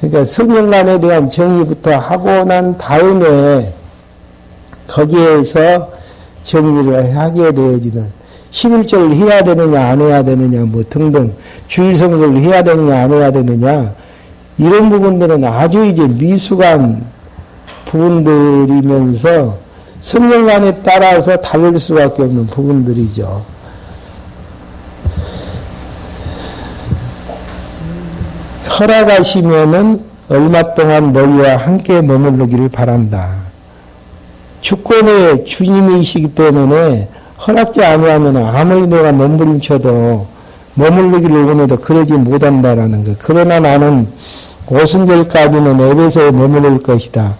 그러니까 성경관에 대한 정리부터 하고 난 다음에 거기에서 정리를 하게 되어지는 11조를 해야 되느냐 안 해야 되느냐 뭐 등등 주일 성수를 해야 되느냐 안 해야 되느냐 이런 부분들은 아주 이제 미숙한 부분들이면서 성경관에 따라서 다를 수밖에 없는 부분들이죠. 허락하시면은 얼마 동안 너희와 함께 머무르기를 바란다. 주권의 주님이시기 때문에 허락지 아니하면 아무리 내가 몸부림쳐도 머무르기를 원해도 그러지 못한다라는 거. 그러나 나는 오순절까지는 에베소에 머무를 것이다.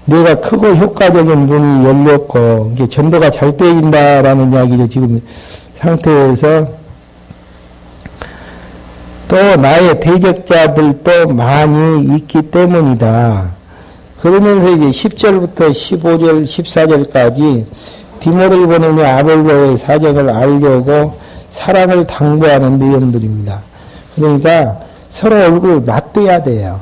내가 크고 효과적인 문이 열렸고 이게 전도가 잘 되어진다라는 이야기죠. 지금 상태에서 또 나의 대적자들도 많이 있기 때문이다. 그러면서 이제 10절부터 15절, 14절까지 디모데를 보내며 아볼로의 사정을 알려고 사랑을 당부하는 내용들입니다. 그러니까 서로 얼굴을 맞대야 돼요.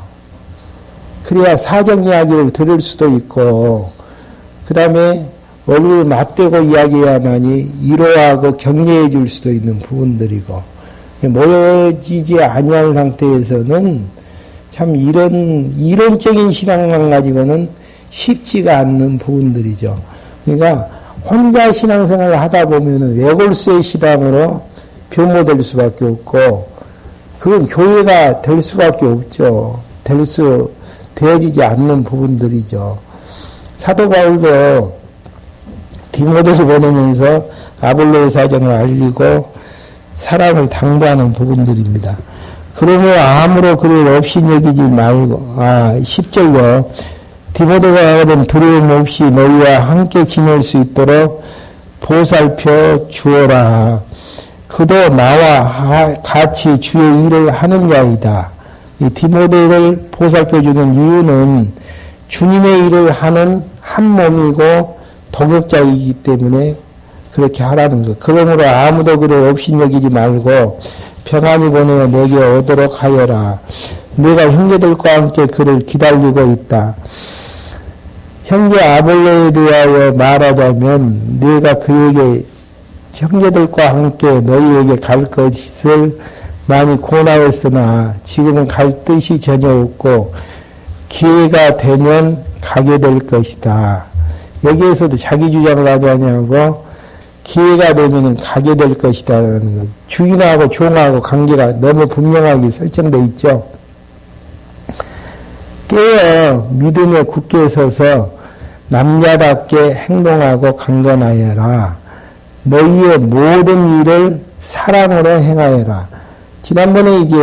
그래야 사정 이야기를 들을 수도 있고, 그 다음에 얼굴을 맞대고 이야기해야만이 위로하고 격려해 줄 수도 있는 부분들이고, 모여지지 아니한 상태에서는 참 이론적인 신앙만 가지고는 쉽지가 않는 부분들이죠. 그러니까 혼자 신앙생활을 하다 보면은 외골수의 신앙으로 변모될 수밖에 없고, 그건 교회가 될 수밖에 없죠. 되어지지 않는 부분들이죠. 사도 바울도 디모데를 보내면서 아볼로의 사정을 알리고 사랑을 당부하는 부분들입니다. 그러므로 아무로 그를 없이 여기지 말고, 10절로 디모데가 하던 두려움 없이 너희와 함께 지낼 수 있도록 보살펴 주어라. 그도 나와 같이 주의 일을 하는 자이다. 이 디모데를 보살펴 주는 이유는 주님의 일을 하는 한 몸이고 동역자이기 때문에 그렇게 하라는 것. 그러므로 아무도 그를 없이 여기지 말고 평안히 보내어 내게 오도록 하여라. 내가 형제들과 함께 그를 기다리고 있다. 형제 아볼로에 대하여 말하자면 내가 그에게 형제들과 함께 너희에게 갈 것을 많이 고나했으나 지금은 갈 뜻이 전혀 없고 기회가 되면 가게 될 것이다. 여기에서도 자기 주장을 하지 아니하고 기회가 되면 가게 될 것이다라는 것. 주인하고 종하고 관계가 너무 분명하게 설정되어 있죠. 깨어 믿음에 굳게 서서 남자답게 행동하고 강건하여라. 너희의 모든 일을 사랑으로 행하여라. 지난번에 이게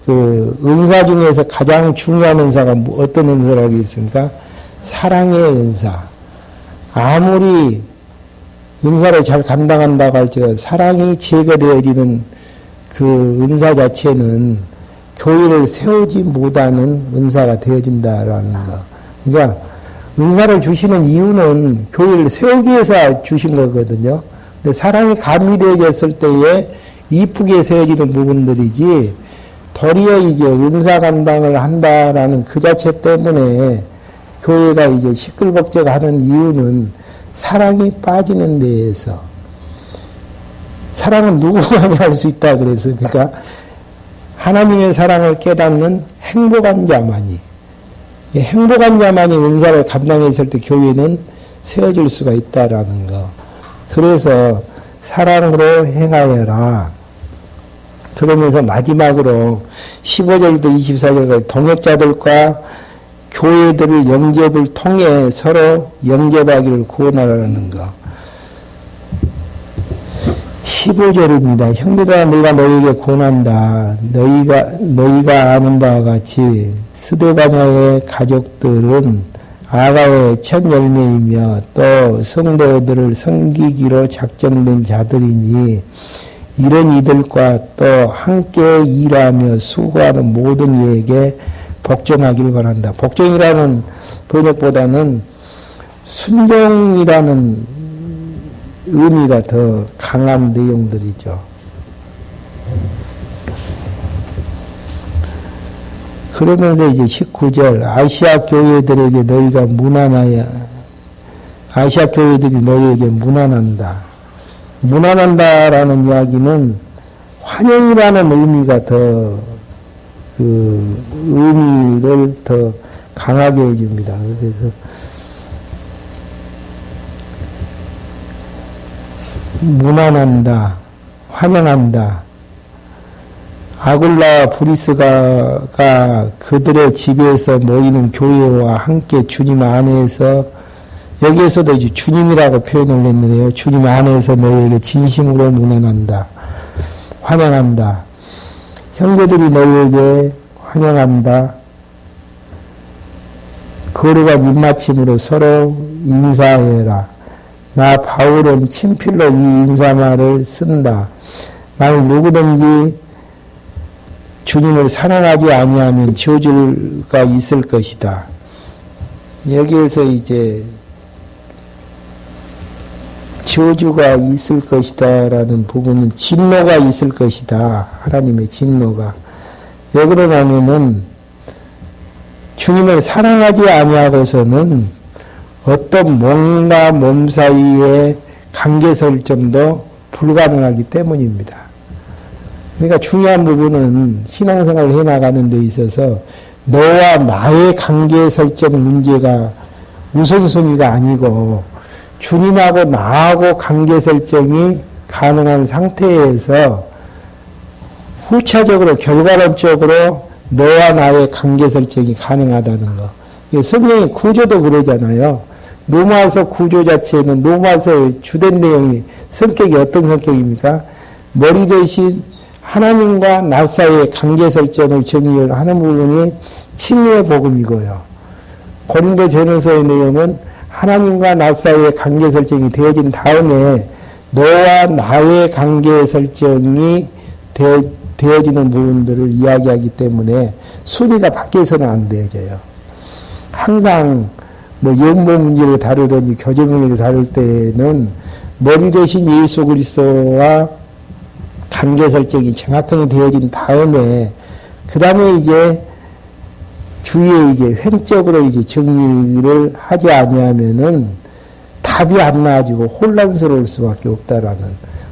그 은사 중에서 가장 중요한 은사가 어떤 은사라고 했습니까? 사랑의 은사. 아무리 은사를 잘 감당한다고 할지라도 사랑이 제거되어지는 그 은사 자체는 교회를 세우지 못하는 은사가 되어진다라는 거. 그러니까 은사를 주시는 이유는 교회를 세우기 위해서 주신 거거든요. 근데 사랑이 가미되어졌을 때에 이쁘게 세워지는 부분들이지 도리어 이제 은사 감당을 한다라는 그 자체 때문에 교회가 이제 시끌벅적하는 이유는 사랑이 빠지는 데에서. 사랑은 누구만이 할 수 있다 그래서 그러니까 하나님의 사랑을 깨닫는 행복한 자만이, 행복한 자만이 은사를 감당했을 때 교회는 세워질 수가 있다라는 거. 그래서 사랑으로 행하여라. 그러면서 마지막으로 15절부터 24절까지 동역자들과 교회들을 영접을 통해 서로 영접하기를 구원하라는 거. 15절입니다. 형제들아 내가 너희에게 권한다. 너희가 아는 바와 같이 스데바냐의 가족들은 아가의 첫 열매이며 또 성도들을 섬기기로 작정된 자들이니 이런 이들과 또 함께 일하며 수고하는 모든 이에게 복종하기를 바란다. 복종이라는 번역보다는 순종이라는 의미가 더 강한 내용들이죠. 그러면서 이제 19절 아시아 교회들에게 너희가 무난하여 아시아 교회들이 너희에게 무난한다. 무난한다라는 이야기는 환영이라는 의미가 더 의미를 더 강하게 해줍니다. 그래서 무난한다, 환영한다. 아굴라 브리스가가 그들의 집에서 모이는 교회와 함께 주님 안에서 여기에서도 이제 주님이라고 표현을 했는데요. 주님 안에서 너희에게 진심으로 무난한다, 환영한다. 형제들이 너희에게 환영한다. 거룩한 입맞춤으로 서로 인사해라. 나 바울은 친필로 이 인사말을 쓴다. 만일 누구든지 주님을 사랑하지 아니하면 저주가 있을 것이다. 여기에서 이제 저주가 있을 것이다라는 부분은 진노가 있을 것이다. 하나님의 진노가. 왜 그러냐면은 주님을 사랑하지 아니하고서는 어떤 몸과 몸 사이의 관계 설정도 불가능하기 때문입니다. 그러니까 중요한 부분은 신앙생활을 해나가는 데 있어서 너와 나의 관계 설정 문제가 우선순위가 아니고 주님하고 나하고 관계 설정이 가능한 상태에서 후차적으로 결과론적으로 너와 나의 관계 설정이 가능하다는 거. 성경의 구조도 그러잖아요. 로마서 구조 자체는 로마서의 주된 내용이 성격이 어떤 성격입니까? 머리 대신 하나님과 나 사이의 관계 설정을 정의하는 부분이 침례의 복음이고요. 고린도전서의 내용은 하나님과 나 사이의 관계 설정이 되어진 다음에 너와 나의 관계 설정이 되어지는 부분들을 이야기하기 때문에 순위가 바뀌어서는 안 되어져요. 항상 뭐 영모 문제를 다루든지 교제 문제를 다룰 때는 머리 대신 예수 그리스도와 관계 설정이 정확하게 되어진 다음에 그 다음에 이제 주위에 이제 횡적으로 이제 정리를 하지 아니하면은 답이 안 나아지고 혼란스러울 수밖에 없다라는.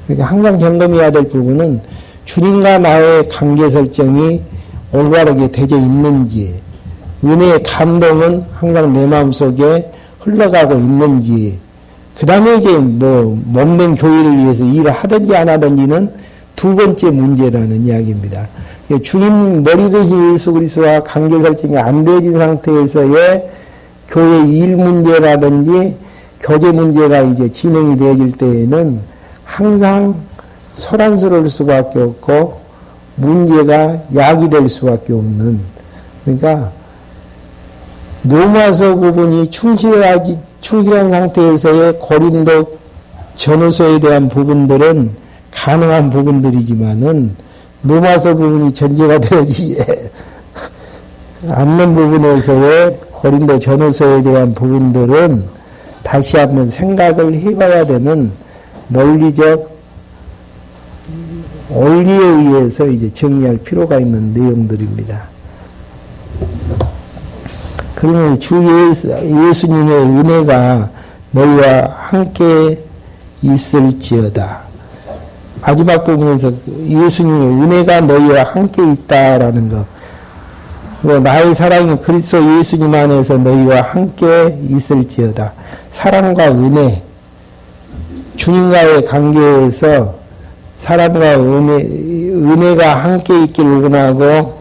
그러니까 항상 점검해야 될 부분은 주님과 나의 관계 설정이 올바르게 되어 있는지, 은혜의 감동은 항상 내 마음속에 흘러가고 있는지, 그 다음에 이제 뭐 몸된 교회를 위해서 일을 하든지 안 하든지는 두 번째 문제라는 이야기입니다. 주님 머리 대신 예수 그리스도와 관계 설정이 안 되어진 상태에서의 교회 일 문제라든지 교제 문제가 이제 진행이 되어질 때에는 항상 소란스러울 수밖에 없고 문제가 야기될 수밖에 없는. 그러니까 로마서 부분이 충실한 상태에서의 고린도 전후서에 대한 부분들은 가능한 부분들이지만은 로마서 부분이 전제가 되어지지 않는 부분에서의 고린도 전후서에 대한 부분들은 다시 한번 생각을 해봐야 되는 논리적 원리에 의해서 이제 정리할 필요가 있는 내용들입니다. 그러면 주 예수님의 은혜가 너희와 함께 있을지어다. 마지막 부분에서 예수님의 은혜가 너희와 함께 있다라는 것. 나의 사랑이 그리스도 예수님 안에서 너희와 함께 있을지어다. 사랑과 은혜, 주님과의 관계에서 사랑과 은혜가 함께 있기를 원하고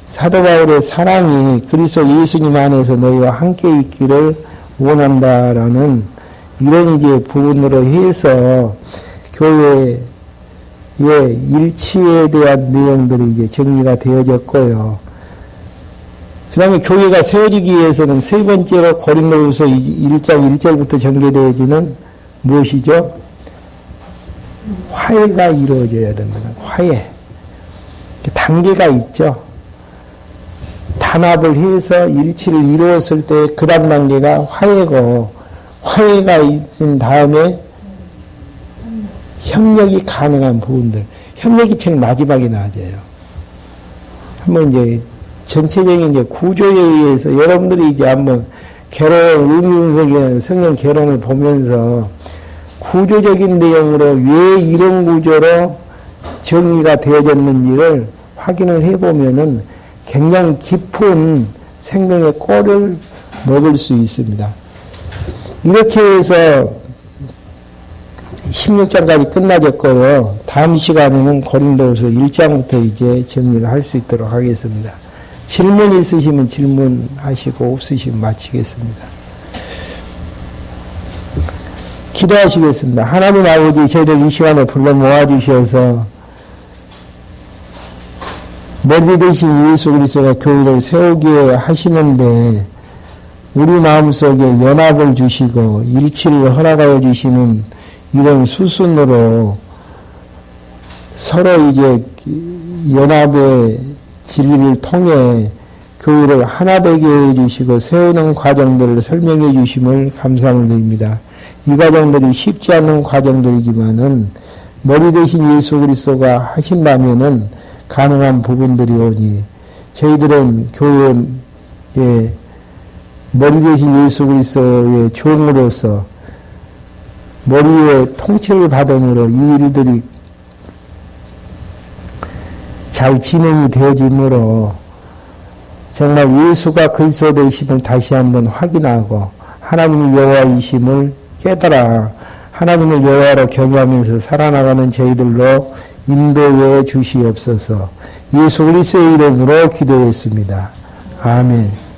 사도 바울의 사랑이 그리스도 예수님 안에서 너희와 함께 있기를 원한다라는 이런 이제 부분으로 해서 교회의 일치에 대한 내용들이 이제 정리가 되어졌고요. 그 다음에 교회가 세워지기 위해서는 세 번째로 고린도후서 1장 1절부터 전개되어지는 무엇이죠? 화해가 이루어져야 된다는 화해. 단계가 있죠. 단합을 해서 일치를 이루었을 때 그 다음 단계가 화해고, 화해가 있는 다음에 협력이 가능한 부분들. 협력이 제일 마지막에 나아져요. 한번 이제 전체적인 이제 구조에 의해서 여러분들이 이제 한번 개론, 의미분석의 성경 개론을 보면서 구조적인 내용으로 왜 이런 구조로 정리가 되어졌는지를 확인을 해보면은 굉장히 깊은 생명의 꼴을 먹을 수 있습니다. 이렇게 해서 16장까지 끝나졌고요. 다음 시간에는 고린도후서 1장부터 이제 정리를 할 수 있도록 하겠습니다. 질문 있으시면 질문하시고 없으시면 마치겠습니다. 기도하시겠습니다. 하나님 아버지, 저희를 이 시간에 불러 모아주셔서 머리 대신 예수 그리스도가 교회를 세우게 하시는데 우리 마음속에 연합을 주시고 일치를 허락하여 주시는 이런 수순으로 서로 이제 연합의 진리를 통해 교회를 하나 되게 해주시고 세우는 과정들을 설명해 주심을 감사를 드립니다. 이 과정들이 쉽지 않은 과정들이지만은 머리 대신 예수 그리스도가 하신다면은 가능한 부분들이 오니 저희들은 교회의 머리 대신 예수 그리스도의 종으로서 머리의 통치를 받음으로 이 일들이 잘 진행이 되어지므로 정말 예수가 그리스도 되심을 다시 한번 확인하고 하나님의 여호와이심을 깨달아 하나님의 여호와로 경외하면서 살아나가는 저희들로 인도해 주시옵소서. 예수 그리스도의 이름으로 기도했습니다. 아멘.